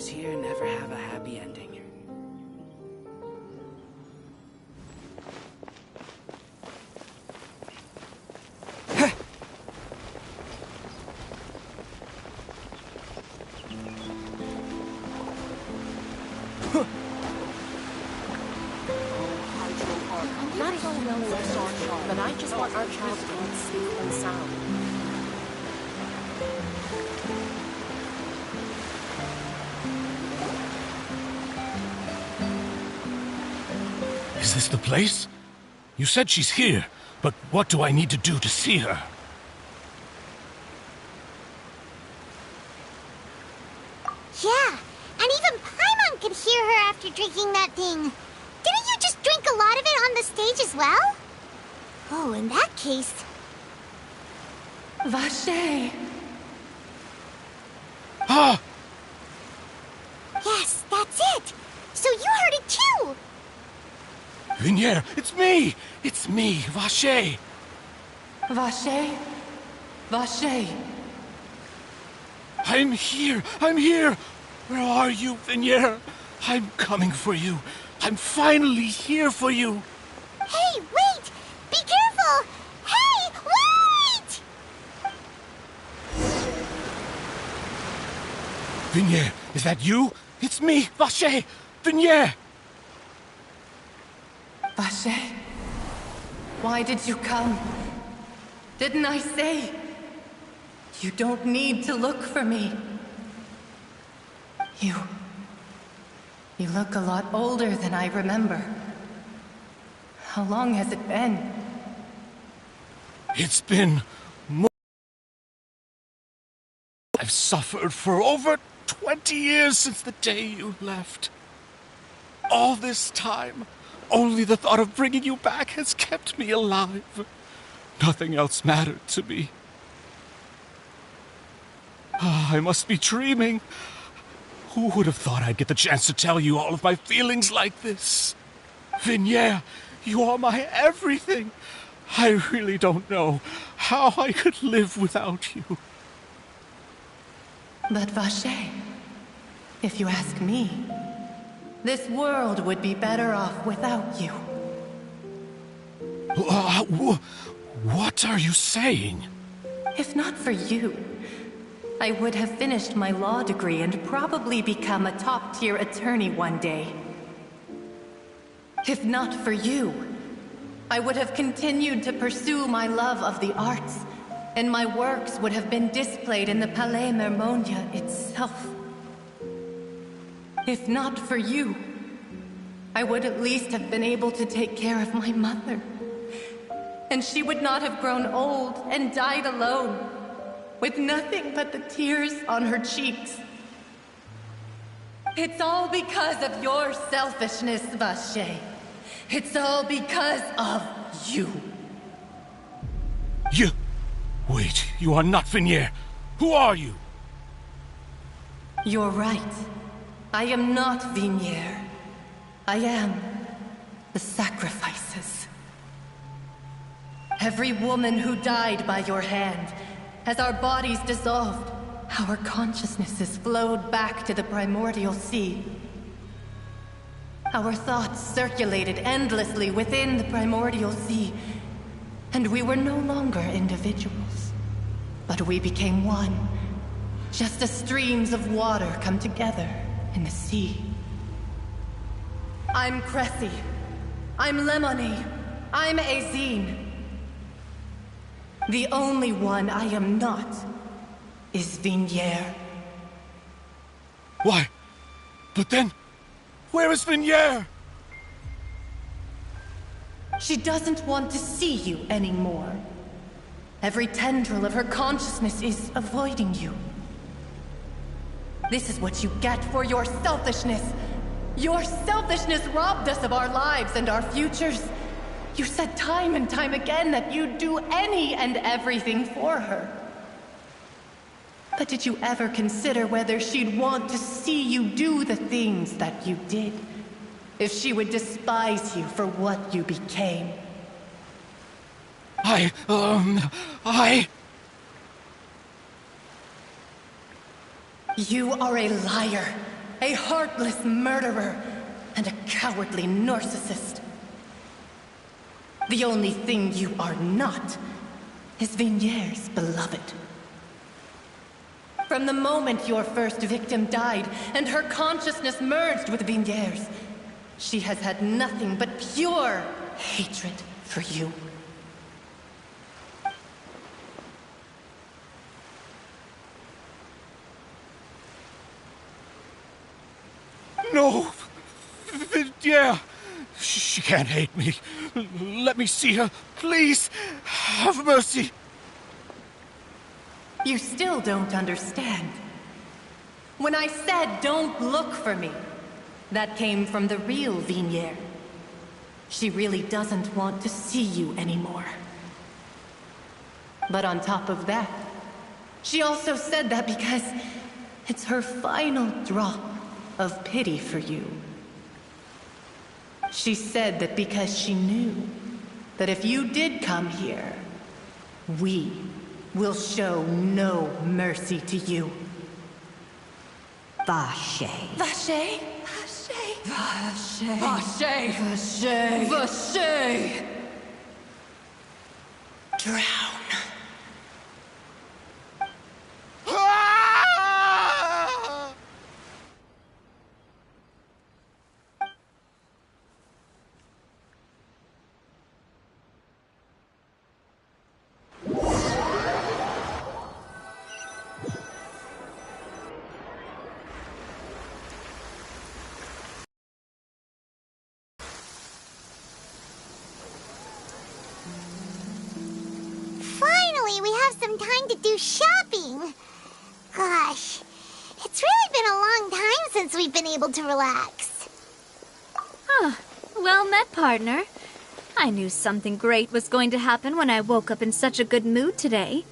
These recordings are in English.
stories here never have a happy ending. Not everyone knows but I just want our child to be safe and sound. Is this the place? You said she's here, but what do I need to do to see her? Yeah, and even Paimon could hear her after drinking that thing. Didn't you just drink a lot of it on the stage as well? Oh, in that case... Vache! Ah! Yes, that's it! So you heard it too! Vignier, it's me! It's me, Vache! Vache? Vache! I'm here! I'm here! Where are you, Vignier? I'm coming for you. I'm finally here for you. Hey, wait! Be careful! Hey, wait! Vignier, is that you? It's me, Vache! Vignier! Vache? Why did you come? Didn't I say? You don't need to look for me. You look a lot older than I remember. How long has it been? It's been more... I've suffered for over 20 years since the day you left. All this time, only the thought of bringing you back has kept me alive. Nothing else mattered to me. I must be dreaming. Who would have thought I'd get the chance to tell you all of my feelings like this? Vignier, you are my everything. I really don't know how I could live without you. But Vache, if you ask me, this world would be better off without you. What are you saying? If not for you, I would have finished my law degree and probably become a top-tier attorney one day. If not for you, I would have continued to pursue my love of the arts, and my works would have been displayed in the Palais Mermonia itself. If not for you, I would at least have been able to take care of my mother. And she would not have grown old and died alone, with nothing but the tears on her cheeks. It's all because of your selfishness, Vache. It's all because of you. You... Wait, you are not Vignier. Who are you? You're right. I am not Vignier. I am the sacrifices. Every woman who died by your hand, as our bodies dissolved, our consciousnesses flowed back to the primordial sea. Our thoughts circulated endlessly within the primordial sea, and we were no longer individuals, but we became one, just as streams of water come together in the sea. I'm Cressy. I'm Lemony. I'm Azine. The only one I am not is Vignier. Why? But then, where is Vignier? She doesn't want to see you anymore. Every tendril of her consciousness is avoiding you. This is what you get for your selfishness. Your selfishness robbed us of our lives and our futures. You said time and time again that you'd do any and everything for her. But did you ever consider whether she'd want to see you do the things that you did? If she would despise you for what you became? You are a liar, a heartless murderer, and a cowardly narcissist. The only thing you are not is Vigniere's beloved. From the moment your first victim died and her consciousness merged with Vigniere's, she has had nothing but pure hatred for you. No! Yeah! She can't hate me. Let me see her, please! Have mercy! You still don't understand. When I said don't look for me, that came from the real Vigniere. She really doesn't want to see you anymore. But on top of that, she also said that because it's her final drop of pity for you. She said that because she knew that if you did come here, we will show no mercy to you. Vache. Vache? Vache? Vache. Vache. Vache. Vache. Drown. Finally, we have some time to do shopping. Gosh, it's really been a long time since we've been able to relax. Huh. Well met, partner. I knew something great was going to happen when I woke up in such a good mood today.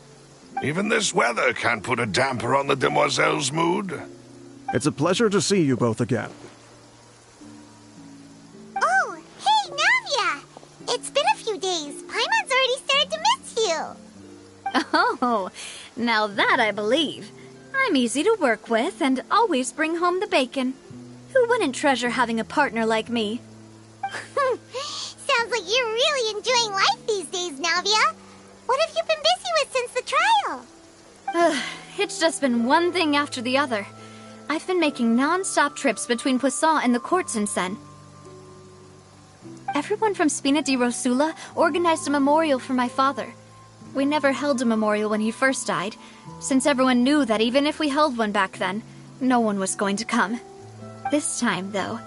Even this weather can't put a damper on the demoiselle's mood. It's a pleasure to see you both again. Oh, hey, Navia! It's been a few days. Paimon's already started to miss you. Oh, now that I believe. I'm easy to work with and always bring home the bacon. Who wouldn't treasure having a partner like me? Sounds like you're really enjoying life these days, Navia. What have you been busy with since the trial? It's just been one thing after the other. I've been making non-stop trips between Poisson and the court since then. Everyone from Spina di Rosula organized a memorial for my father. We never held a memorial when he first died, since everyone knew that even if we held one back then, no one was going to come. This time, though,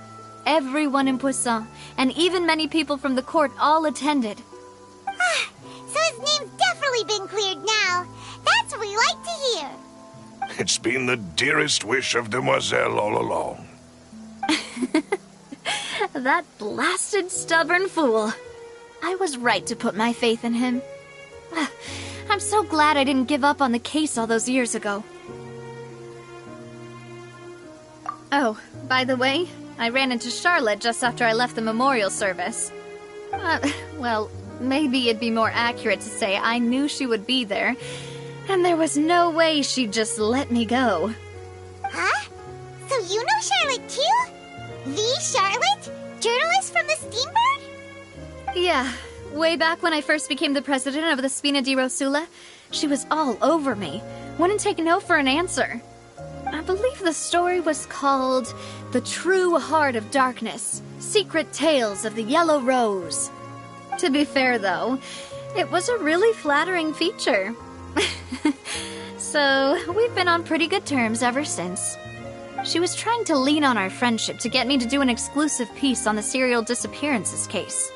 everyone in Poisson, and even many people from the court, all attended. So his name's definitely been cleared now. That's what we like to hear. It's been the dearest wish of Demoiselle all along. That blasted stubborn fool. I was right to put my faith in him. I'm so glad I didn't give up on the case all those years ago. Oh, by the way, I ran into Charlotte just after I left the memorial service. Well, maybe it'd be more accurate to say I knew she would be there, and there was no way she'd just let me go. Huh? So you know Charlotte too? The Charlotte? Journalist from the Steambird? Yeah, way back when I first became the president of the Spina di Rosula, she was all over me. Wouldn't take no for an answer. I believe the story was called The True Heart of Darkness, Secret Tales of the Yellow Rose. To be fair, though, it was a really flattering feature. So, we've been on pretty good terms ever since. She was trying to lean on our friendship to get me to do an exclusive piece on the serial disappearances case.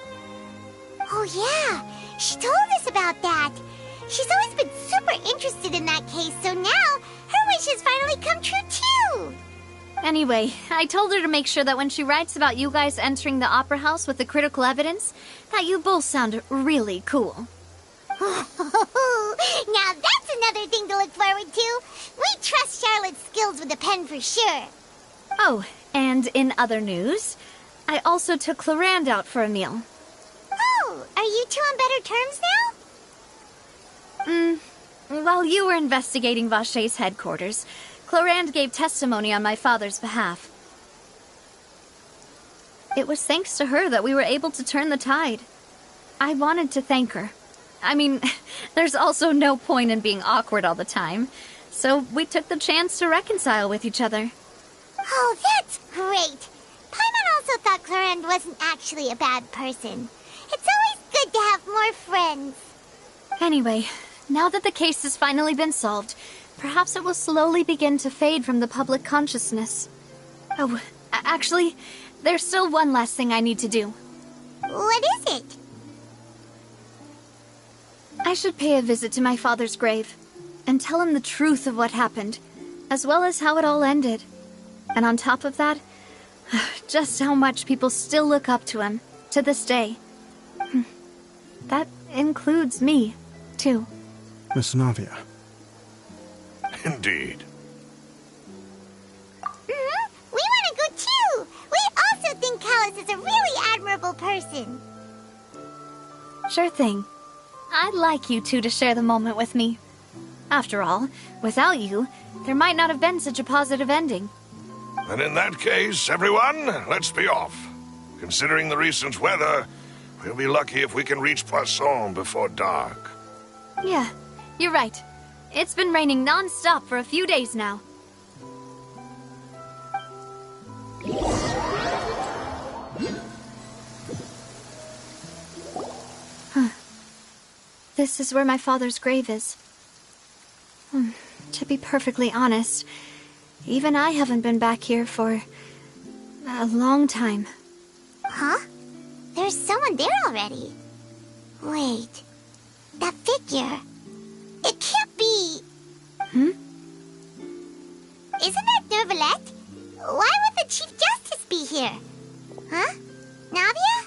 Oh yeah, she told us about that. She's always been super interested in that case, so now her wish has finally come true too. Anyway, I told her to make sure that when she writes about you guys entering the opera house with the critical evidence, that you both sound really cool. Now that's another thing to look forward to. We trust Charlotte's skills with a pen for sure. Oh, and in other news, I also took Clarande out for a meal. Oh, are you two on better terms now? While you were investigating Vache's headquarters, Clarande gave testimony on my father's behalf. It was thanks to her that we were able to turn the tide. I wanted to thank her. I mean, there's also no point in being awkward all the time, so we took the chance to reconcile with each other. Oh, that's great. Paimon also thought Clarend wasn't actually a bad person. It's always good to have more friends. Anyway, now that the case has finally been solved, perhaps it will slowly begin to fade from the public consciousness. Oh, actually, there's still one last thing I need to do. What is it? I should pay a visit to my father's grave and tell him the truth of what happened, as well as how it all ended. And on top of that, just how much people still look up to him to this day. That includes me, too. Miss Navia. Indeed. We want to go too! We also think Callus is a really admirable person. Sure thing. I'd like you two to share the moment with me. After all, without you, there might not have been such a positive ending. And in that case, everyone, let's be off. Considering the recent weather, we'll be lucky if we can reach Poisson before dark. Yeah, you're right. It's been raining non-stop for a few days now. This is where my father's grave is. To be perfectly honest, even I haven't been back here for a long time. Huh? There's someone there already. Wait. That figure. It can't be... Isn't that Nervalette? Why would the Chief Justice be here? Huh? Navia?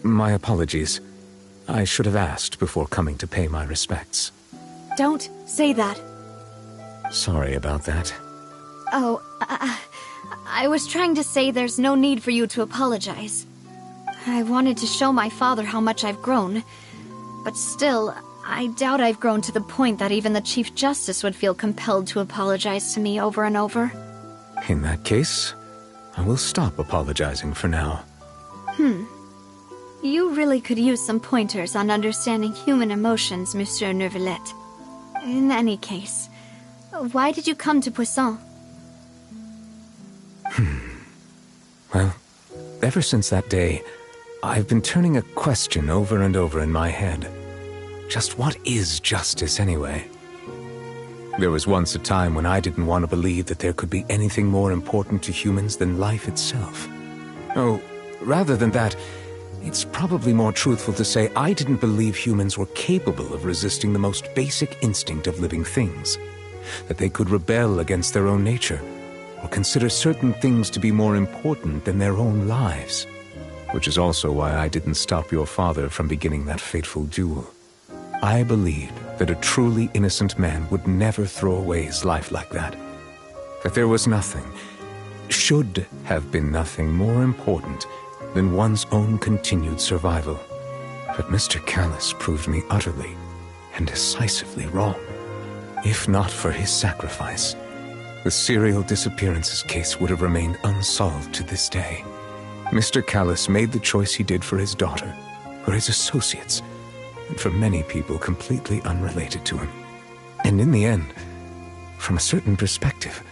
My apologies. I should have asked before coming to pay my respects. Don't say that. Sorry about that. Oh, I was trying to say there's no need for you to apologize. I wanted to show my father how much I've grown, but still, I doubt I've grown to the point that even the Chief Justice would feel compelled to apologize to me over and over. In that case, I will stop apologizing for now. You really could use some pointers on understanding human emotions, Monsieur Nervalette. In any case, why did you come to Poisson? Well, ever since that day, I've been turning a question over and over in my head. Just what is justice anyway? There was once a time when I didn't want to believe that there could be anything more important to humans than life itself. Oh, rather than that, it's probably more truthful to say I didn't believe humans were capable of resisting the most basic instinct of living things. That they could rebel against their own nature, or consider certain things to be more important than their own lives. Which is also why I didn't stop your father from beginning that fateful duel. I believed that a truly innocent man would never throw away his life like that. That there was nothing, should have been nothing more important than one's own continued survival. But Mr. Callus proved me utterly and decisively wrong. If not for his sacrifice, the serial disappearances case would have remained unsolved to this day. Mr. Callus made the choice he did for his daughter, for his associates, and for many people completely unrelated to him. And in the end, from a certain perspective,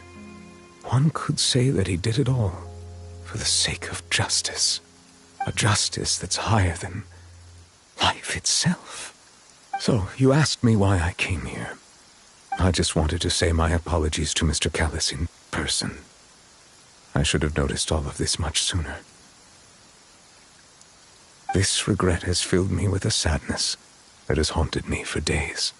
one could say that he did it all for the sake of justice. A justice that's higher than life itself. So, you asked me why I came here. I just wanted to say my apologies to Mr. Callus in person. I should have noticed all of this much sooner. This regret has filled me with a sadness that has haunted me for days.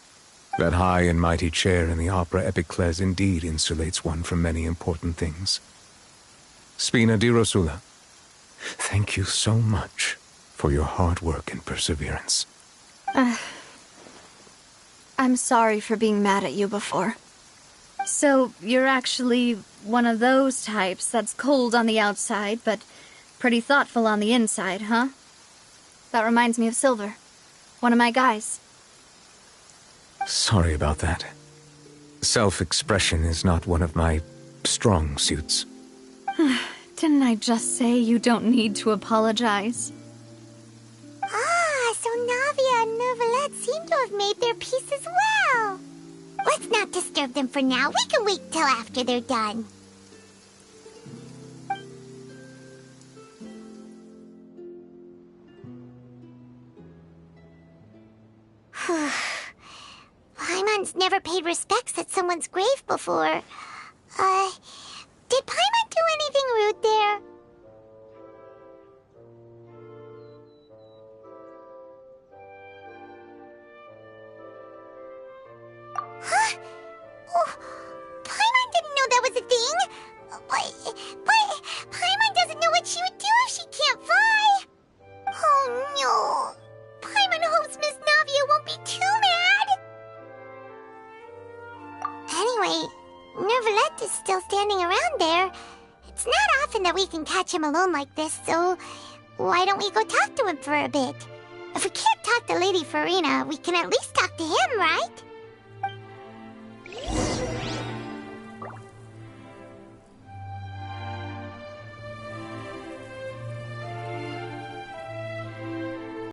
That high and mighty chair in the Opera Epiclese indeed insulates one from many important things. Spina di Rosula, thank you so much for your hard work and perseverance. I'm sorry for being mad at you before. So, you're actually one of those types that's cold on the outside, but pretty thoughtful on the inside, huh? That reminds me of Silver, one of my guys. Sorry about that. Self-expression is not one of my strong suits. Didn't I just say you don't need to apologize? Ah, so Navia and Novelette seem to have made their peace as well. Let's not disturb them for now. We can wait till after they're done. Paimon's never paid respects at someone's grave before. Did Paimon do anything rude there? Huh? Oh, Paimon didn't know that was a thing. But Paimon doesn't know what she would do if she can't fly. Oh no. Paimon hopes Miss Navia won't be too mad. Anyway, Neuvillette is still standing around there. It's not often that we can catch him alone like this, so why don't we go talk to him for a bit? If we can't talk to Lady Farina, we can at least talk to him, right?